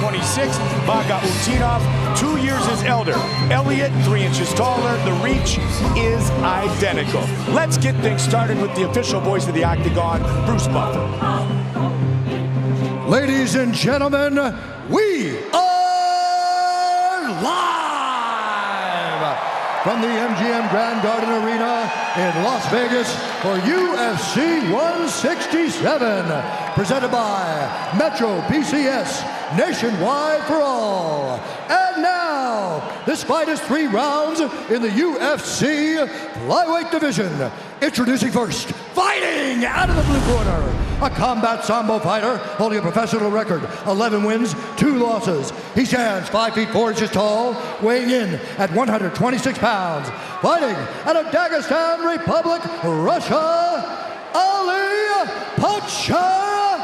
26, Bagautinov, 2 years his elder. Elliot, 3 inches taller. The reach is identical. Let's get things started with the official voice of the Octagon, Bruce Buffer. Ladies and gentlemen, we are live from the MGM Grand Garden Arena in Las Vegas for UFC 167, presented by Metro PCS, nationwide for all. And now, this fight is 3 rounds in the UFC flyweight division. Introducing first, fighting out of the blue corner, a combat sambo fighter holding a professional record, 11 wins, 2 losses. He stands 5 feet 4 inches tall, weighing in at 126 pounds. Fighting out of Dagestan Republic, Russia, Ali Bagautinov.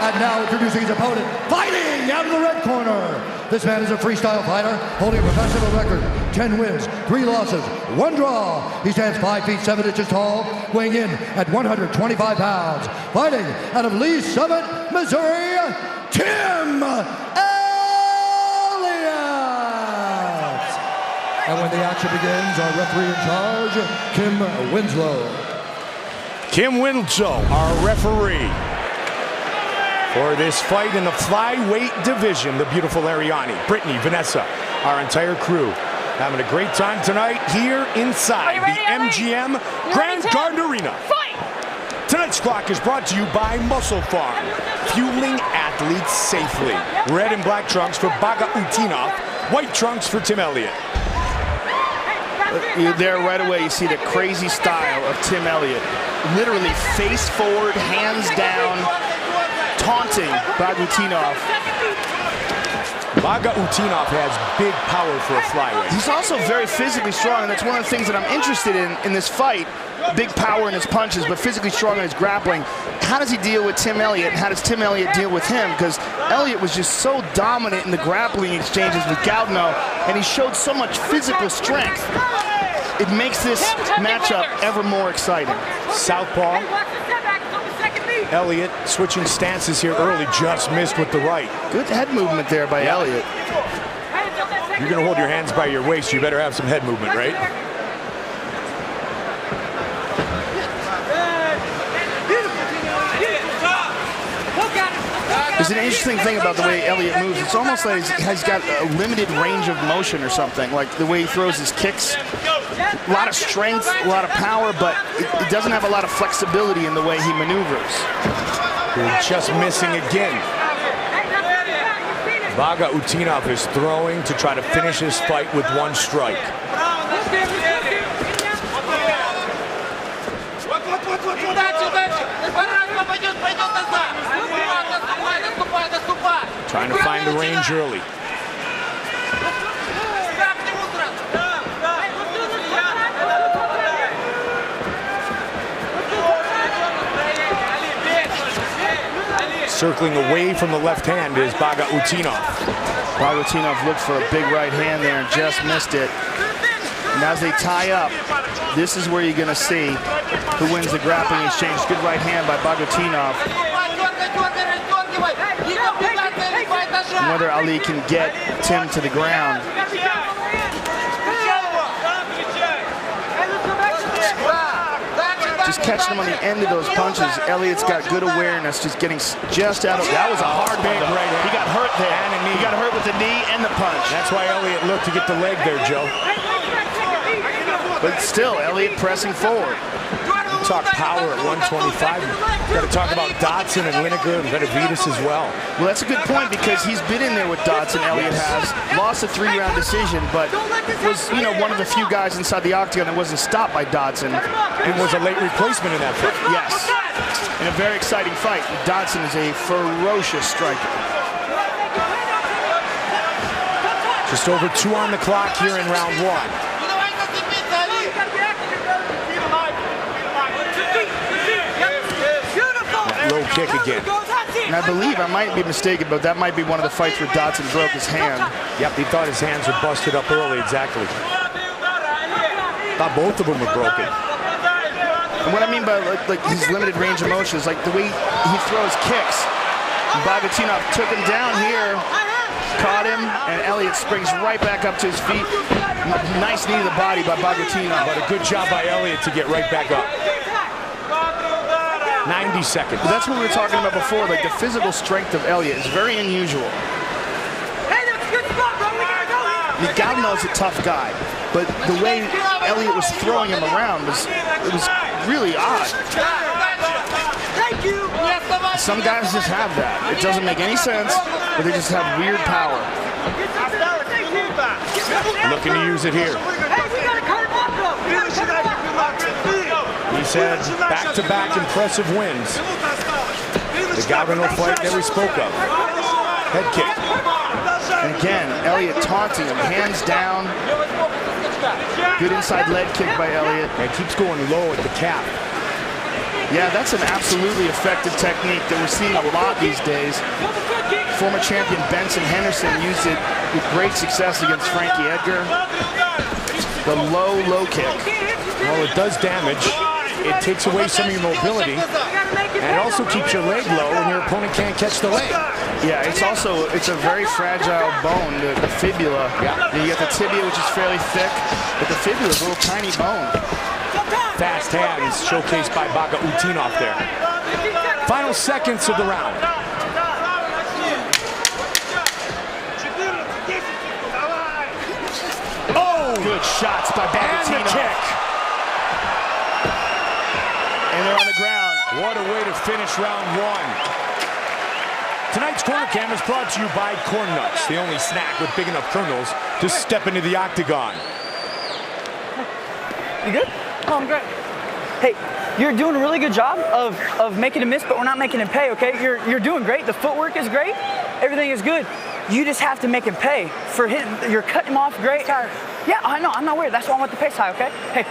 And now introducing his opponent, fighting out of the red corner. This man is a freestyle fighter holding a professional record, 10 wins, 3 losses, 1 draw. He stands 5 feet 7 inches tall, weighing in at 125 pounds. Fighting out of Lee Summit, Missouri, Tim Elliott. And when the action begins, our referee in charge, Kim Winslow. Kim Winslow, our referee for this fight in the flyweight division. The beautiful Ariani, Brittany, Vanessa, our entire crew having a great time tonight here inside the MGM Grand Garden Arena. Fight! Tonight's clock is brought to you by Muscle Farm, fueling athletes safely. Red and black trunks for Bagautinov, white trunks for Tim Elliott. There right away you see the crazy style of Tim Elliott. Literally face forward, hands down, taunting Bagautinov. Bagautinov has big power for a flyweight. He's also very physically strong, and that's one of the things that I'm interested in this fight. Big power in his punches, but physically strong in his grappling. How does he deal with Tim Elliott, and how does Tim Elliott deal with him? Because Elliott was just so dominant in the grappling exchanges with Gaudino, and he showed so much physical strength. It makes this matchup ever more exciting. Southpaw. Elliott switching stances here early, just missed with the right. Good head movement there by Elliott. You're going to hold your hands by your waist, you better have some head movement, right? There's an interesting thing about the way Elliott moves. It's almost like he's got a limited range of motion or something, like the way he throws his kicks. A lot of strength, a lot of power, but it doesn't have a lot of flexibility in the way he maneuvers. Just missing again. Bagautinov is throwing to try to finish his fight with 1 strike. Trying to find the range early. Circling away from the left hand is Bagautinov. Bagautinov looked for a big right hand there and just missed it. And as they tie up, this is where you're going to see who wins the grappling exchange. Good right hand by Bagautinov. And whether Ali can get Tim to the ground. Just catching him on the end of those punches. Elliott's got good awareness, just getting just out of. That was a hard one. Right. He got hurt there. And a knee. He got hurt with the knee and the punch. That's why Elliott looked to get the leg there, Joe. But still, Elliott pressing forward. Talk power at 125. Got to talk about Dodson and Lineker and Benavidez as well. Well, that's a good point because he's been in there with Dodson. Elliott has lost a 3-round decision, but was one of the few guys inside the octagon that wasn't stopped by Dodson. And was a late replacement in that fight. Yes, in a very exciting fight. Dodson is a ferocious striker. Just over 2 on the clock here in round 1. Low kick again. And I believe, I might be mistaken, but that might be one of the fights where Dodson broke his hand. Yep, he thought his hands were busted up early, exactly. Thought both of them were broken. And what I mean by like his limited range of motion is like the way he throws kicks. And Bogatinov took him down here, caught him, and Elliott springs right back up to his feet. Nice knee to the body by Bogatinov. But a good job by Elliott to get right back up. 90 seconds. But that's what we were talking about before. Like the physical strength of Elliott is very unusual. Galino's a tough guy, but the way Elliott was throwing him around was really odd. Some guys just have that. It doesn't make any sense, but they just have weird power. Looking to use it here. He's had back-to-back impressive wins. The Galino fight that we spoke of. Head kick. And again, Elliott taunting him, hands down. Good inside leg kick by Elliott. And keeps going low at the calf. Yeah, that's an absolutely effective technique that we're seeing a lot these days. Former champion Benson Henderson used it with great success against Frankie Edgar. The low kick. Well, it does damage. It takes away some of your mobility. And it also keeps your leg low and your opponent can't catch the leg. Yeah, it's a very fragile bone, the fibula. Yeah. You got the tibia, which is fairly thick, but the fibula is a little tiny bone. Fast hands showcased by Bogatinov there. Final seconds of the round. Oh! Good shots by Bogatinov. And the kick. And they're on the ground. What a way to finish round one. Tonight's Corner Cam is brought to you by Corn Nuts, the only snack with big enough kernels to step into the octagon. You good? Oh, I'm great. Hey, you're doing a really good job of making a miss, but we're not making it pay, okay? You're doing great. The footwork is great. Everything is good. You just have to make it pay. For him, you're cutting him off great. Yeah, I know. I'm not worried. That's why I want the pace high, okay? Hey,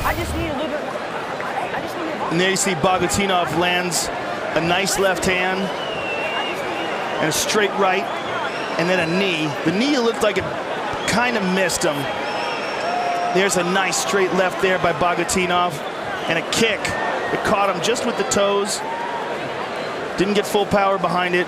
I just need a little bit more. I just need a little. And there you see Bogatinov lands a nice left hand and a straight right, and then a knee. The knee looked like it kind of missed him. There's a nice straight left there by Bogatinov, and a kick that caught him just with the toes. Didn't get full power behind it,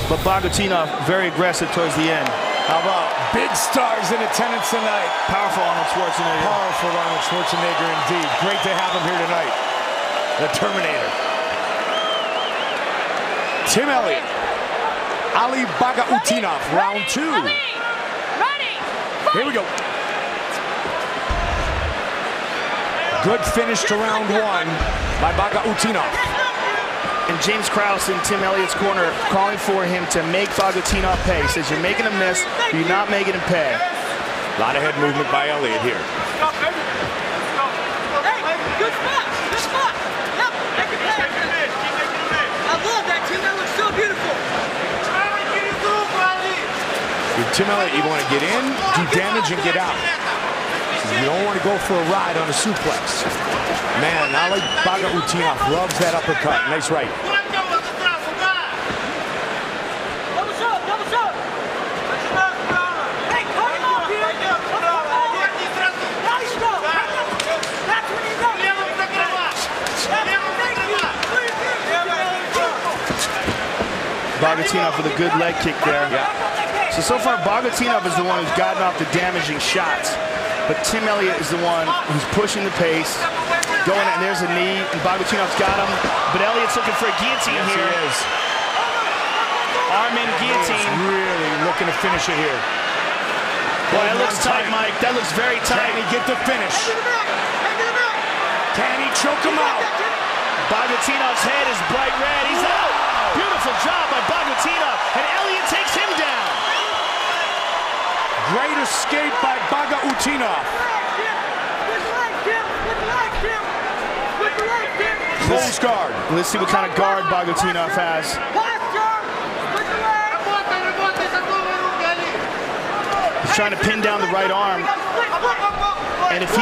but Bogatinov very aggressive towards the end. How about big stars in attendance tonight? Powerful Arnold Schwarzenegger. Powerful Arnold Schwarzenegger indeed. Great to have him here tonight. The Terminator. Tim Elliott. Ali Bogatinov, round two. Here we go. Good finish to round one by Bogatinov. And James Krause in Tim Elliott's corner calling for him to make Bogatinov pay. He says, you're making him miss, you're not making him pay. A lot of head movement by Elliott here. Hey, good spot, good spot. Yep, make it pay. I love that, Tim. That looks so beautiful. With Tim Elliott, you want to get in, do damage, and get out. You don't want to go for a ride on a suplex. Man, Ali Bogatinov loves that uppercut. Nice right. Double shot, double shot. Hey, cut him off here. Nice shot. That's what he's done. Bogatinov with a good leg kick there. Yeah. So far, Bogatinov is the one who's gotten off the damaging shots. But Tim Elliott is the one who's pushing the pace. Going in, there's a knee, and Bogatinov's got him. But Elliott's looking for a guillotine here. He is. Arm in guillotine. He's really looking to finish it here. Boy, that looks tight, Mike. That looks very tight. Can he get the finish? Can he choke him out? Bogatinov's head is bright red. He's out. Beautiful job by Bogatinov, and Elliott takes him down. Great escape by Bogatinov. Close guard. Let's see what kind of guard Bogatinov has. He's trying to pin down the right arm, and if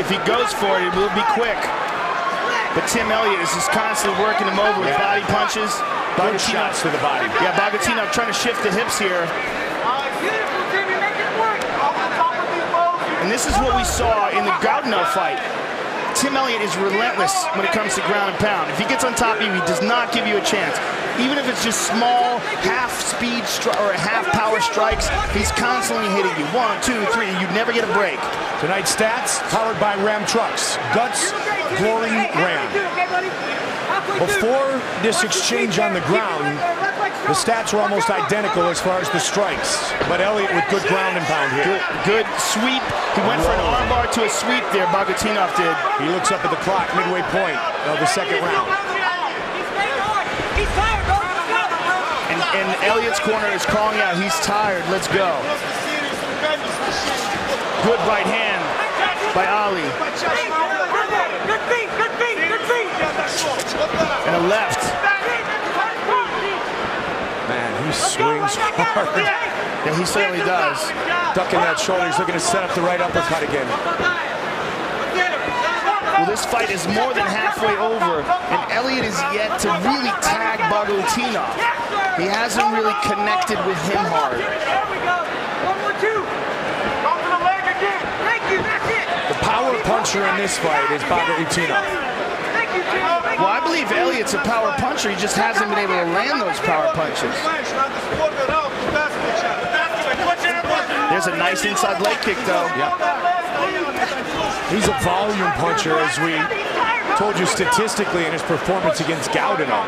he goes for it, it will be quick. But Tim Elliott is just constantly working him over with body punches. Good shots to the body. Yeah, Bogatinov trying to shift the hips here. And this is what we saw in the Gaudino fight. Tim Elliott is relentless when it comes to ground and pound. If he gets on top of you, he does not give you a chance. Even if it's just small half-speed or half-power strikes, he's constantly hitting you. 1, 2, 3. You never get a break. Tonight's stats powered by Ram Trucks. Guts, Glory, Ram. Before this exchange on the ground, the stats were almost identical as far as the strikes. But Elliott with good ground and pound here. Good sweep. He went for an armbar to a sweep there, Bogatinov did. He looks up at the clock, midway point of the second round. And Elliott's corner is calling out, he's tired, let's go. Good right hand by Ali. And a left. Man, he swings hard. Yeah, he certainly does. Ducking that shoulder, he's looking to set up the right uppercut again. Well, this fight is more than halfway over, and Elliott is yet to really tag Bogatinov. He hasn't really connected with him hard. The power puncher in this fight is Bogatinov. Well, I believe Elliott's a power puncher. He just hasn't been able to land those power punches. There's a nice inside leg kick, though. Yep. He's a volume puncher, as we told you statistically in his performance against Gaudinov.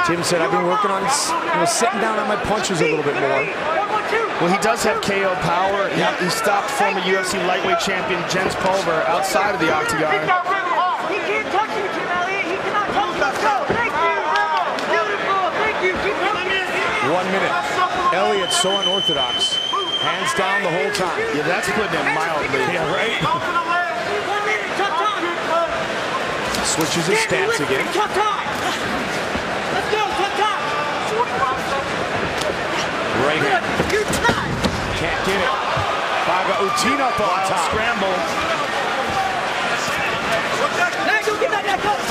Tim said, I've been working on sitting down on my punches a little bit more. Well, he does have KO power. He stopped former UFC lightweight champion Jens Pulver outside of the octagon. He can't touch you, Tim Elliott. He cannot touch you. Let's go. Thank you. Beautiful. Thank you. Keep going. 1 minute. Elliott's so unorthodox. Hands down the whole time. Yeah, that's putting him mildly. Yeah, right? 1 minute. Tough time. Switches his stance again. Tough time. Let's go. Tough time. Right hand. You're tied. Can't get it. Bogatinov on Wild top. scramble. Now go get that coach.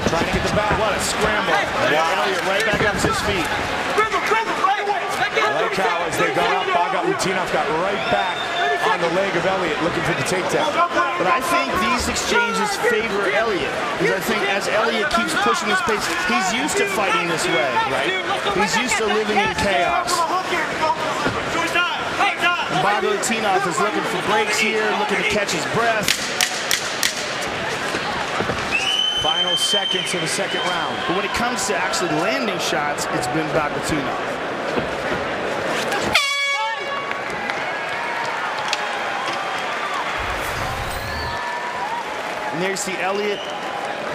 Trying to get the back. What a scramble. Elliott right back up to his feet. I like how as they got up, Bogatinov got right back on the leg of Elliott looking for the takedown. But I think these exchanges favor Elliott. Because I think as Elliott keeps pushing his pace, he's used to fighting this way, right? He's used to living in chaos. And Bogatinov is looking for breaks here, looking to catch his breath. Final seconds of the second round. But when it comes to actually landing shots, it's been Bogatinov. And there you see Elliott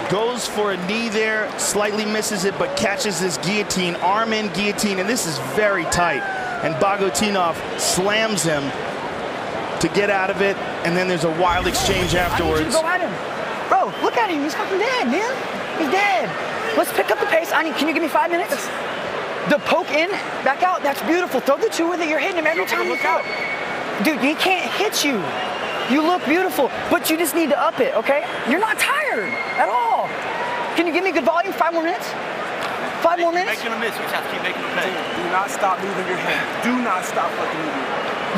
goes for a knee there, slightly misses it, but catches this guillotine, arm in guillotine, and this is very tight. And Bogatinov slams him to get out of it, and then there's a wild exchange afterwards. I need you to go at him. Bro, look at him. He's fucking dead, man. He's dead. Let's pick up the pace. Can you give me 5 minutes? The poke in, back out, that's beautiful. Throw the two with it. You're hitting him every time you out. Dude, he can't hit you. You look beautiful, but you just need to up it, okay? You're not tired at all. Can you give me good volume? 5 more minutes? 5 more minutes? Making a miss, you just have to keep making a play. Do not stop moving your head. Do not stop fucking moving.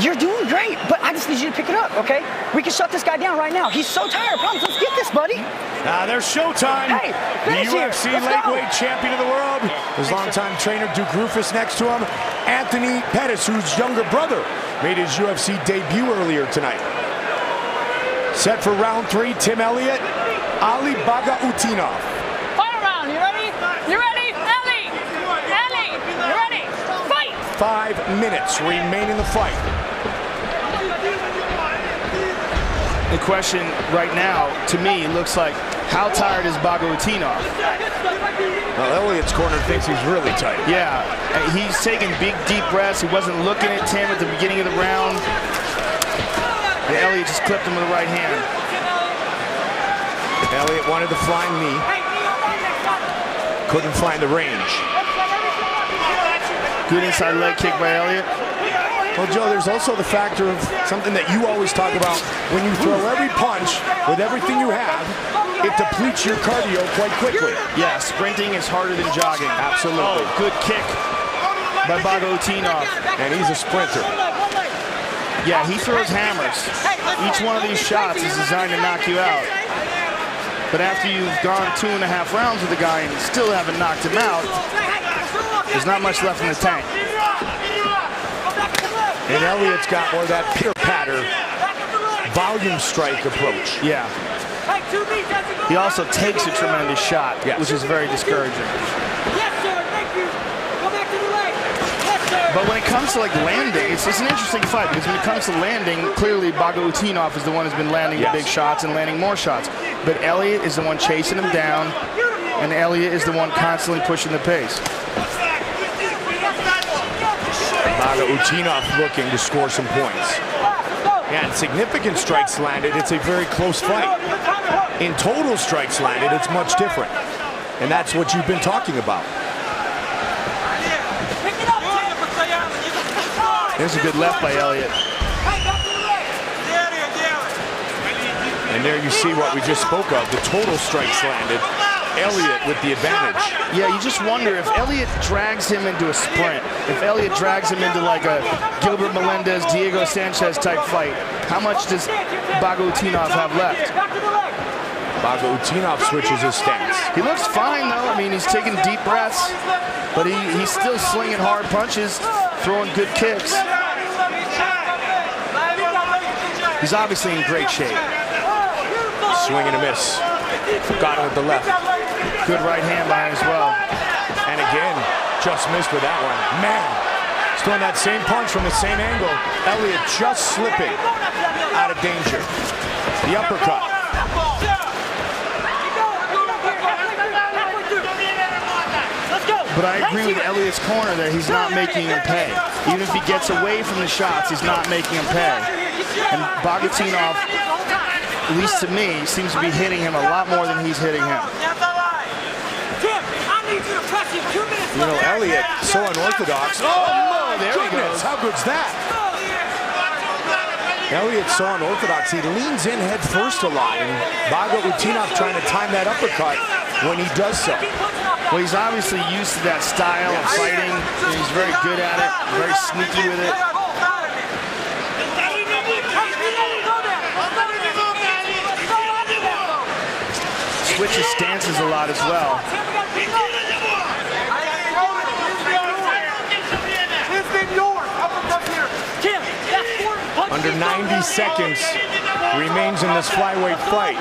You're doing great, but I just need you to pick it up, okay? We can shut this guy down right now. He's so tired. Promise, let's get this, buddy. There's showtime. Hey, the finish here. UFC Let's lightweight go. champion of the world. His longtime trainer, Duke Rufus, next to him. Anthony Pettis, whose younger brother made his UFC debut earlier tonight. Set for round 3, Tim Elliott, Ali Bogatinov. Final round, you ready? You ready? Ellie! Ellie! You ready? Fight! 5 minutes remain in the fight. The question right now, to me, looks like, how tired is Bogatinov? Well, Elliott's corner thinks he's really tight. Yeah, he's taking big, deep breaths. He wasn't looking at Tim at the beginning of the round. And Elliott just clipped him with the right hand. Elliott wanted the flying knee. Couldn't find the range. Good inside leg kick by Elliott. Well, Joe, there's also the factor of something that you always talk about. When you throw every punch with everything you have, it depletes your cardio quite quickly. Yeah, sprinting is harder than jogging. Absolutely. Oh, good kick by Bogatinov. And he's a sprinter. Yeah, he throws hammers. Hey, Each one of these shots is designed to knock you out. But after you've gone 2.5 rounds with the guy and still haven't knocked him out, there's not much left in the tank. And Elliott's got more of that pitter-patter, volume strike approach. Yeah. He also takes a tremendous shot, which is very discouraging. But when it comes to like landing, it's an interesting fight because when it comes to landing, clearly Bagautinov is the one who's been landing the big shots and landing more shots. But Elliott is the one chasing him down, and Elliott is the one constantly pushing the pace. Bagautinov looking to score some points. And significant strikes landed. It's a very close fight. In total strikes landed, it's much different. And that's what you've been talking about. There's a good left by Elliott. And there you see what we just spoke of, the total strikes landed. Elliott with the advantage. Yeah, you just wonder if Elliott drags him into a sprint, if Elliott drags him into like a Gilbert Melendez, Diego Sanchez type fight, how much does Bagautinov have left? Bagautinov switches his stance. He looks fine though. I mean, he's taking deep breaths, but he's still slinging hard punches, throwing good kicks. He's obviously in great shape. Swing and a miss. Got him with the left. Good right hand by him as well. And again, just missed with that one. Man, he's throwing that same punch from the same angle. Elliott just slipping out of danger. The uppercut. But I agree with Elliott's corner that he's not making him pay. Even if he gets away from the shots, he's not making him pay. And Bagautinov, at least to me, seems to be hitting him a lot more than he's hitting him. You know, Elliott, so unorthodox. Oh, there he goes. How good's that? Elliott's so unorthodox. He leans in head first a lot, and Bagautinov trying to time that uppercut when he does so. Well, he's obviously used to that style of fighting. He's very good at it, very sneaky with it. Switches stances a lot as well. Under 90 seconds remains in this flyweight fight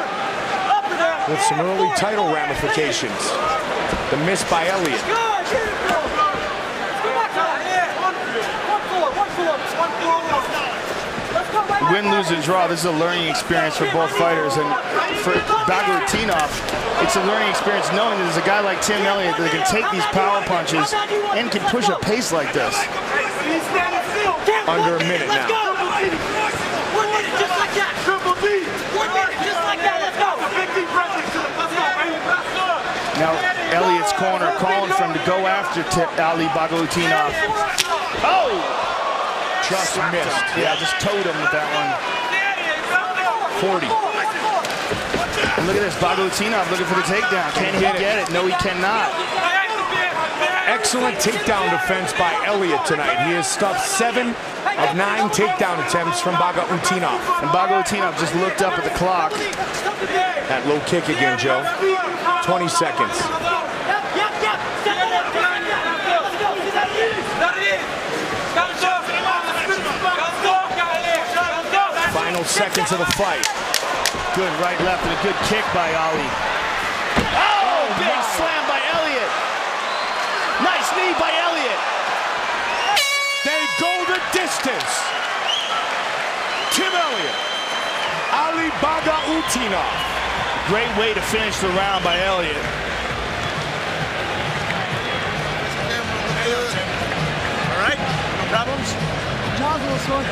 with some early title ramifications. The miss by Elliott. Win, lose, and draw. This is a learning experience for both fighters. And for Bagautinov, it's a learning experience knowing that there's a guy like Tim Elliott that can take these power punches and can push a pace like this. Under a minute now. Now Elliott's corner calling for him to go after Ali Bagautinov. Oh! Just missed. Yeah, just towed him with that one. 40. And look at this, Bagautinov looking for the takedown. Can he get it? No, he cannot. Excellent takedown defense by Elliott tonight. He has stuffed 7 of 9 takedown attempts from Bagautinov. And Bagautinov just looked up at the clock. That low kick again, Joe. 20 seconds. Final seconds of the fight. Good right, left, and a good kick by Ali. Oh, big slam by Elliott. Nice knee by Elliott. They go the distance. Tim Elliott, Ali Bagautinov. Great way to finish the round by Elliott. All right, no problems? Jaws a little sore.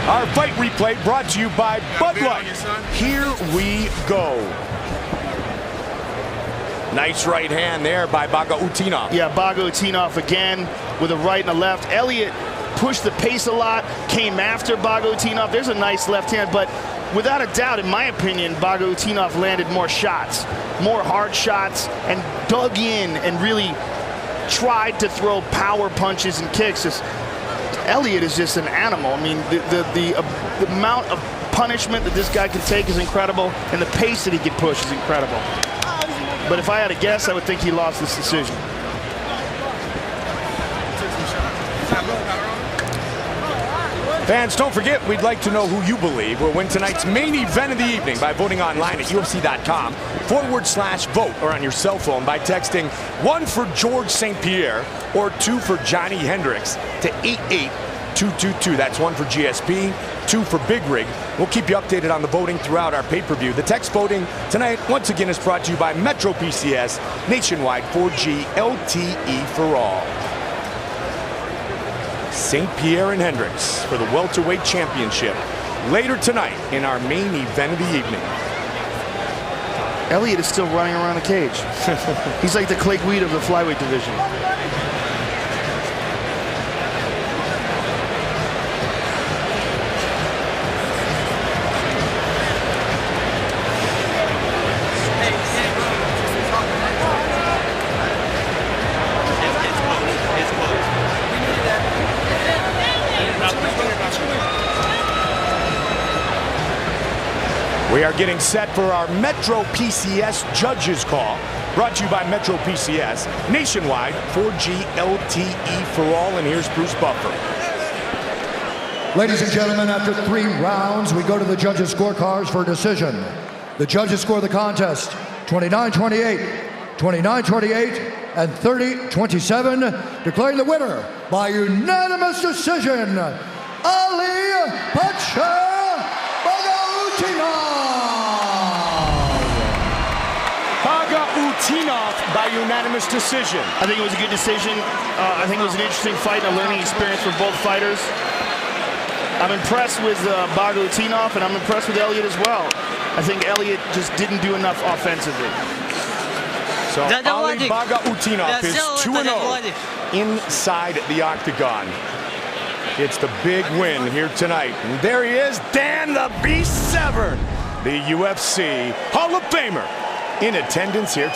Our fight replay brought to you by Bud Light. Here we go. Nice right hand there by Bagautinov. Yeah, Bagautinov again with a right and a left. Elliott pushed the pace a lot, came after Bagautinov. There's a nice left hand, but without a doubt, in my opinion, Bagautinov landed more shots, more hard shots, and dug in and really tried to throw power punches and kicks. Elliott is just an animal. I mean, the amount of punishment that this guy can take is incredible, and the pace that he can push is incredible. But if I had to guess, I would think he lost this decision. Fans, don't forget, we'd like to know who you believe will win tonight's main event of the evening by voting online at UFC.com/vote or on your cell phone by texting 1 for George St. Pierre or 2 for Johnny Hendricks to 88222. That's 1 for GSP, 2 for Big Rig. We'll keep you updated on the voting throughout our pay-per-view. The text voting tonight, once again, is brought to you by Metro PCS, nationwide 4G LTE for all. St. Pierre and Hendricks for the welterweight championship later tonight in our main event of the evening. Elliot is still running around the cage. He's like the Clay Guida of the flyweight division. We are getting set for our Metro PCS judges call, brought to you by Metro PCS, nationwide 4G LTE for all, and here's Bruce Buffer. Ladies and gentlemen, after 3 rounds, we go to the judges' scorecards for a decision. The judges score the contest 29-28, 29-28, and 30-27, declaring the winner by unanimous decision, Ali Bagautinov by unanimous decision. I think it was a good decision. I think it was an interesting fight and a learning experience for both fighters. I'm impressed with Bagautinov, and I'm impressed with Elliot as well. I think Elliot just didn't do enough offensively. So Ali Bagautinov is 2-0 inside the octagon. It's the big win here tonight. And there he is, Dan the Beast Severn, the UFC Hall of Famer, in attendance here tonight.